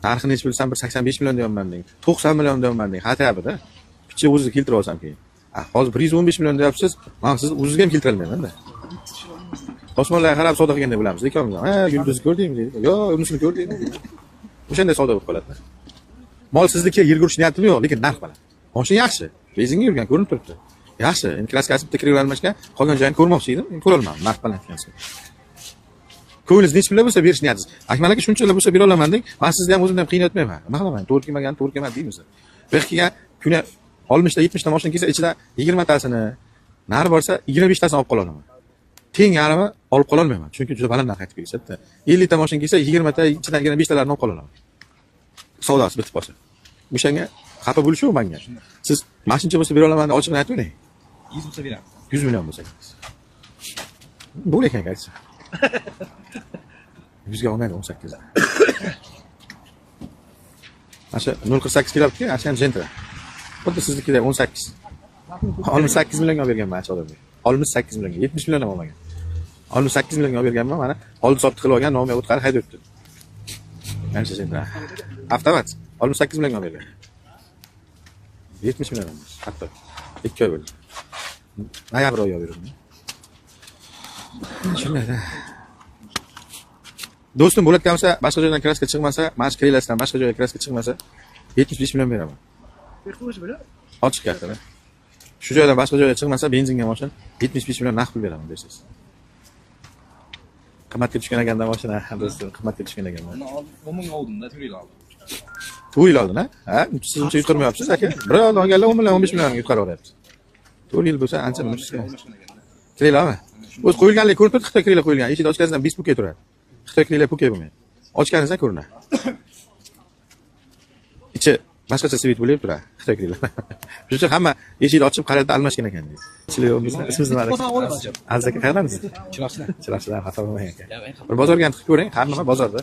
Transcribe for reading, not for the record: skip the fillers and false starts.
narxini hech bilsam bir 85 million deyapman deng, 90 million deyapman deng, xatyapida. Picha o'zini keltirib olsam keyin. Hozir 115 million deyapsiz, men siz o'zingizga ham keltira olmayman-da. Osmonlarga qarab savdo qilganda bilamiz, ikkovimiz. Yulduzni ko'rdingmi deydi. Yo, unisini ko'rdingmi deydi. O'shanda savdo bo'lib qoladi. Mol sizniki yer yurish niyatim yo'q, lekin narx baland. Mashina yaxshi. Benzinga yurgan ko'rinib turibdi. Yaxshi. Endi kraskasi bitta kirib almashgan, qolgan joyini ko'rmoqchi edim. Ko'ra olmadim, narx baland ekansiz. Ko'nglingiz nech pullar bo'lsa berish niyatingiz. Akmal aka shunchalar bo'lsa bera olaman deng. Men sizni ham o'zimdan qiynatmayman. Nima qilaman? To'g'ri kelmagan, to'g'ri kelmadi deymiz. Bu yerga kuni 60 ta 70 ta mashina kelsa, ichida 20 tasini, nari borsa 25 tasini olib qola olaman. Teng yarimi olib qola olmayman. Chunki juda baland narx aytib kelishadi. 50 ta mashina kelsa, 20 ta ichidan 5 talarni olib qola olaman. Savdosi bitib qolsa. O'shanga xafa bo'lish yo'q menga. Siz mashincha bo'lsa bera olaman deb ochiqni aytib o'ylang. 100 bo'lsa beramiz. 100 million bo'lsa. Bo'l ekan aytsa. 100 ga olmaydi 18 da. Mana 0.48 kelibdi, ashan Gentra. Xuddi siznikida 18. 18 millionga olib berganman acha odamga. 18 millionga, 70 million ham olmagan. 18 millionga olib berganman, mana oldi sotdi qilib olgan, nomi o'tqari haydab o'tdi. Mana shu Gentra. Avtomat 18 millionga olib bergan. 70 million emas, hatto 2 oy bo'ldi. Noyabr oyi olib berdim. Shunday-da. Do'stim bo'layotgan bo'lsa, boshqa joydan kraska chiqmasa, mana shu krelasidan boshqa joyga kraska chiqmasa, 75 million beraman. Qo'yish bo'ladi. Ochiq kartada. Shu joydan boshqa joyga chiqmasa, benzinga mashina 75 million naqd pul beraman deysiz. Qimmatga tushgan ekanda mashina, do'stim, qimmatga tushgan ekanda. Uni 10 ming oldimda, 4 yil oldin. 4 yil oldin, ha? Siz uncha yutqirmayapsiz, aka. Bir oyda olganlar 10 million, 15 million yutqarib olyapti. 4 yil bo'lsa, ancha nima tushgan. Krelami? O'z qo'yilganlik ko'rib turibdi, Xitoy krela qo'yilgan. Eshikni ochganingizdan 5 puke turadi. Xitoy krela puke bo'lmaydi. Ochganingizdan ko'rinadi. Ichi boshqacha svet bo'lib turadi, Xitoy krela. Shuning uchun hamma eshikni ochib qarayda almashgan ekan deydi. Ismingiz nima? Azaka qayerdasiz? Chiroqchilar. Chiroqchilar xafa bo'lmang aka. Bir bozorga ham chiqib ko'ring, har nima bozorda.